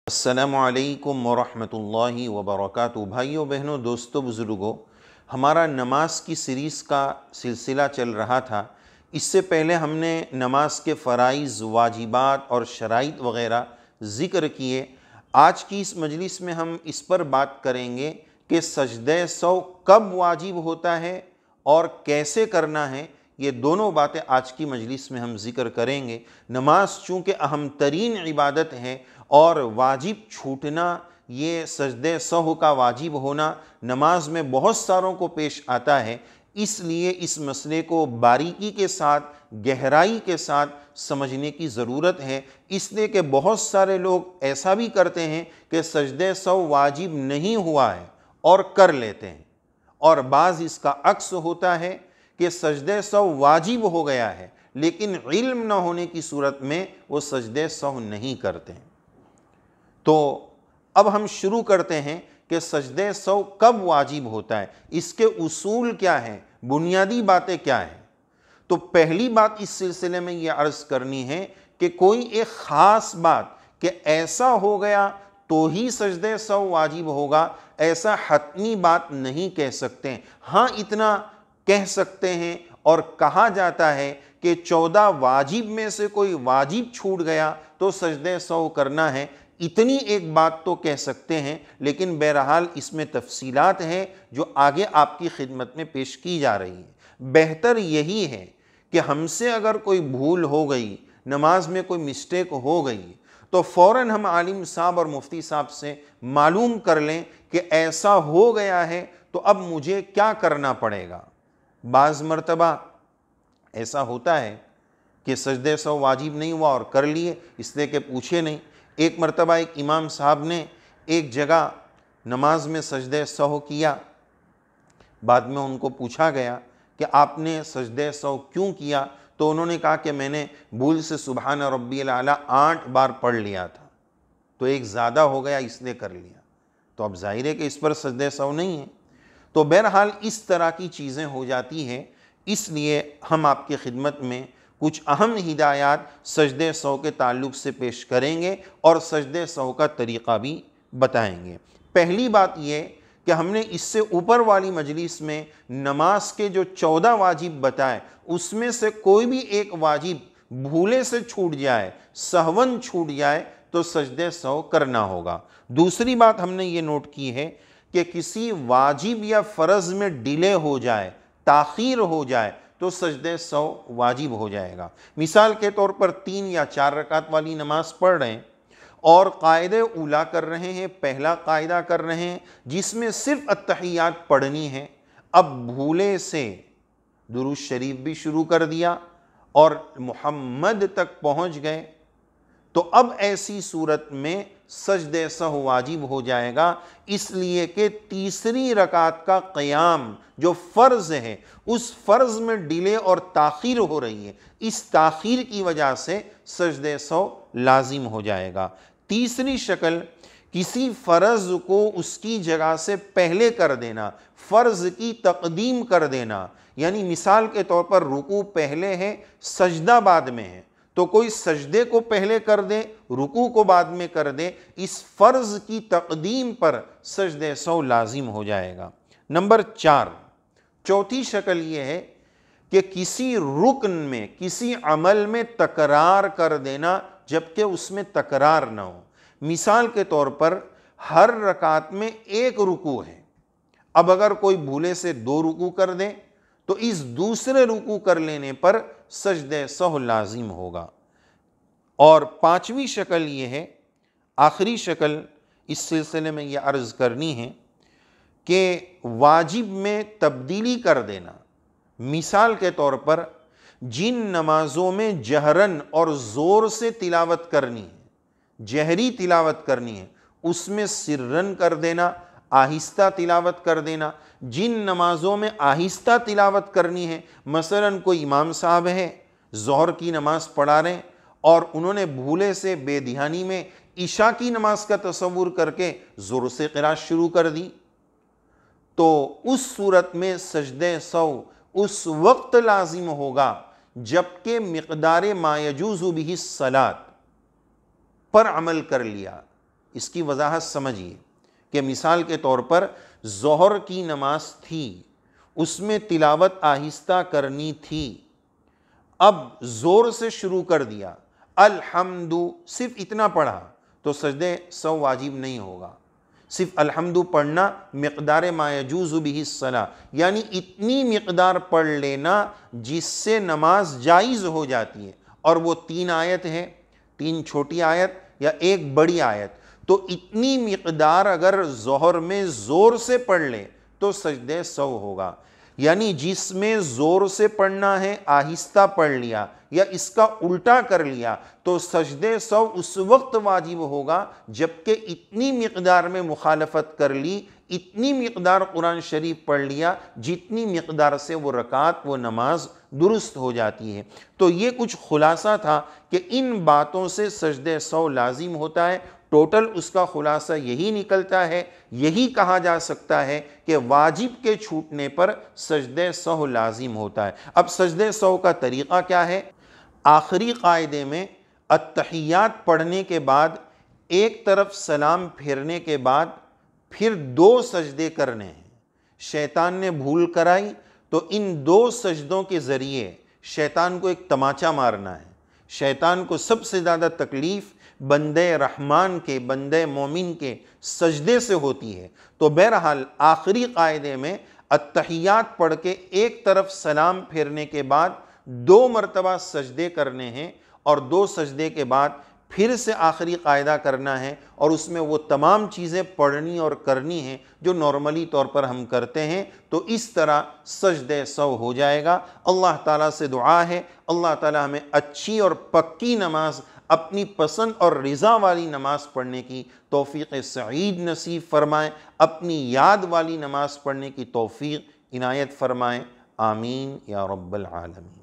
السلام علیکم ورحمۃ اللہ وبرکاتہ۔ بھائیوں بہنوں، دوستوں، بزرگوں، ہمارا نماز کی سیریز کا سلسلہ چل رہا تھا۔ اس سے پہلے ہم نے نماز کے فرائض، واجبات اور شرائط وغیرہ ذکر کیے۔ آج کی اس مجلس میں ہم اس پر بات کریں گے کہ سجدہ سہو کب واجب ہوتا ہے اور کیسے کرنا ہے۔ یہ دونوں باتیں آج کی مجلس میں ہم ذکر کریں گے۔ نماز چونکہ اہم ترین عبادت ہے اور واجب چھوٹنا، یہ سجدہ سہو کا واجب ہونا نماز میں بہت ساروں کو پیش آتا ہے، اس لیے اس مسئلے کو باریکی کے ساتھ، گہرائی کے ساتھ سمجھنے کی ضرورت ہے۔ اس لیے کہ بہت سارے لوگ ایسا بھی کرتے ہیں کہ سجدہ سہو واجب نہیں ہوا ہے اور کر لیتے ہیں، اور بعض اس کا عکس ہوتا ہے کہ سجدہ سہو واجب ہو گیا ہے لیکن علم نہ ہونے کی صورت میں وہ سجدہ سہو نہیں کرتے ہیں۔ تو اب ہم شروع کرتے ہیں کہ سجدہ سہو کب واجب ہوتا ہے، اس کے اصول کیا ہیں، بنیادی باتیں کیا ہیں۔ تو پہلی بات اس سلسلے میں یہ عرض کرنی ہے کہ کوئی ایک خاص بات کہ ایسا ہو گیا تو ہی سجدہ سہو واجب ہوگا، ایسا حتمی بات نہیں کہہ سکتے۔ ہاں اتنا کہہ سکتے ہیں اور کہا جاتا ہے کہ 14 واجب میں سے کوئی واجب چھوٹ گیا تو سجدہ سہو کرنا ہے، اتنی ایک بات تو کہہ سکتے ہیں، لیکن بہرحال اس میں تفصیلات ہیں جو آگے آپ کی خدمت میں پیش کی جا رہی ہیں۔ بہتر یہی ہے کہ ہم سے اگر کوئی بھول ہو گئی، نماز میں کوئی مسٹیک ہو گئی، تو فوراً ہم عالم صاحب اور مفتی صاحب سے معلوم کر لیں کہ ایسا ہو گیا ہے تو اب مجھے کیا کرنا پڑے گا۔ بعض مرتبہ ایسا ہوتا ہے کہ سجدہ سہو واجب نہیں ہوا اور کر لیے، اس لیے کہ پوچھے نہیں۔ ایک مرتبہ ایک امام صاحب نے ایک جگہ نماز میں سجدہ سہو کیا، بعد میں ان کو پوچھا گیا کہ آپ نے سجدہ سہو کیوں کیا، تو انہوں نے کہا کہ میں نے بھول سے سبحان ربی الاعلیٰ 8 بار پڑھ لیا تھا، تو ایک زیادہ ہو گیا اس لیے کر لیا۔ تو اب ظاہر ہے کہ اس پر سجدہ سہو نہیں ہے۔ تو بہرحال اس طرح کی چیزیں ہو جاتی ہیں، اس لیے ہم آپ کی خدمت میں کچھ اہم ہدایات سجدہ سہو کے تعلق سے پیش کریں گے اور سجدہ سہو کا طریقہ بھی بتائیں گے۔ پہلی بات یہ کہ ہم نے اس سے اوپر والی مجلس میں نماز کے جو 14 واجب بتائے، اس میں سے کوئی بھی ایک واجب بھولے سے چھوٹ جائے، سہون چھوٹ جائے تو سجدہ سہو کرنا ہوگا۔ دوسری بات ہم نے یہ نوٹ کی ہے کہ کسی واجب یا فرض میں ڈیلے ہو جائے، تاخیر ہو جائے تو سجدہ سہو واجب ہو جائے گا۔ مثال کے طور پر 3 یا 4 رکعت والی نماز پڑھ رہے ہیں اور قاعدہ اولیٰ کر رہے ہیں، پہلا قاعدہ کر رہے ہیں جس میں صرف التحیات پڑھنی ہے، اب بھولے سے درود شریف بھی شروع کر دیا اور محمد تک پہنچ گئے، تو اب ایسی صورت میں سجدہ سہو واجب ہو جائے گا، اس لیے کہ تیسری رکعت کا قیام جو فرض ہے اس فرض میں ڈیلے اور تاخیر ہو رہی ہے، اس تاخیر کی وجہ سے سجدہ سہو لازم ہو جائے گا۔ تیسری شکل، کسی فرض کو اس کی جگہ سے پہلے کر دینا، فرض کی تقدیم کر دینا، یعنی مثال کے طور پر رکوع پہلے ہے، سجدہ بعد میں ہے، تو کوئی سجدے کو پہلے کر دے، رکوع کو بعد میں کر دے، اس فرض کی تقدیم پر سجدہ سہو لازم ہو جائے گا۔ نمبر 4، چوتھی شکل یہ ہے کہ کسی رکن میں، کسی عمل میں تکرار کر دینا جبکہ اس میں تکرار نہ ہو۔ مثال کے طور پر ہر رکعت میں ایک رکوع ہے، اب اگر کوئی بھولے سے 2 رکوع کر دے تو اس دوسرے رکوع کر لینے پر سجدہ سہو لازم ہوگا۔ اور 5ویں شکل یہ ہے، آخری شکل اس سلسلے میں یہ عرض کرنی ہے کہ واجب میں تبدیلی کر دینا۔ مثال کے طور پر جن نمازوں میں جہرن اور زور سے تلاوت کرنی ہے، جہری تلاوت کرنی ہے، اس میں سرن کر دینا، آہستہ تلاوت کر دینا۔ جن نمازوں میں آہستہ تلاوت کرنی ہے، مثلا کوئی امام صاحب ہے، ظہر کی نماز پڑھا رہے ہیں اور انہوں نے بھولے سے بے دھیانی میں عشاء کی نماز کا تصور کر کے زور سے قرات شروع کر دی، تو اس صورت میں سجدہ سہو اس وقت لازم ہوگا جبکہ مقدار ما یجوز بہ الصلاۃ پر عمل کر لیا، اس کی وضاحت سمجھیے کہ مثال کے طور پر ظہر کی نماز تھی، اس میں تلاوت آہستہ کرنی تھی، اب زور سے شروع کر دیا، الحمد صرف اتنا پڑھا تو سجدے سہو واجب نہیں ہوگا۔ صرف الحمد پڑھنا مقدار ما یجوز بہ الصلاۃ، یعنی اتنی مقدار پڑھ لینا جس سے نماز جائز ہو جاتی ہے، اور وہ 3 آیت ہے، 3 چھوٹی آیت یا 1 بڑی آیت، تو اتنی مقدار اگر ظہر میں زور سے پڑھ لے تو سجدے سہو ہوگا۔ یعنی جس میں زور سے پڑھنا ہے آہستہ پڑھ لیا یا اس کا الٹا کر لیا تو سجدے سہو اس وقت واجب ہوگا جبکہ اتنی مقدار میں مخالفت کر لی، اتنی مقدار قرآن شریف پڑھ لیا جتنی مقدار سے وہ رکعت وہ نماز درست ہو جاتی ہے۔ تو یہ کچھ خلاصہ تھا کہ ان باتوں سے سجدے سہو لازم ہوتا ہے۔ ٹوٹل اس کا خلاصہ یہی نکلتا ہے، یہی کہا جا سکتا ہے کہ واجب کے چھوٹنے پر سجدے سہو لازم ہوتا ہے۔ اب سجدے سہو کا طریقہ کیا ہے؟ آخری قاعدے میں التحیات پڑھنے کے بعد ایک طرف سلام پھیرنے کے بعد پھر 2 سجدے کرنے ہیں۔ شیطان نے بھول کرائی تو ان 2 سجدوں کے ذریعے شیطان کو ایک تماچا مارنا ہے۔ شیطان کو سب سے زیادہ تکلیف بندے رحمان کے، بندے مومن کے سجدے سے ہوتی ہے۔ تو بہرحال آخری قاعدے میں التحیات پڑھ کے ایک طرف سلام پھیرنے کے بعد 2 مرتبہ سجدے کرنے ہیں، اور 2 سجدے کے بعد پھر سے آخری قاعدہ کرنا ہے، اور اس میں وہ تمام چیزیں پڑھنی اور کرنی ہیں جو نارملی طور پر ہم کرتے ہیں۔ تو اس طرح سجدے سہو ہو جائے گا۔ اللہ تعالیٰ سے دعا ہے اللہ تعالیٰ ہمیں اچھی اور پکی نماز، اپنی پسند اور رضا والی نماز پڑھنے کی توفیق سعید نصیب فرمائیں، اپنی یاد والی نماز پڑھنے کی توفیق عنایت فرمائیں، آمین یا رب العالمین۔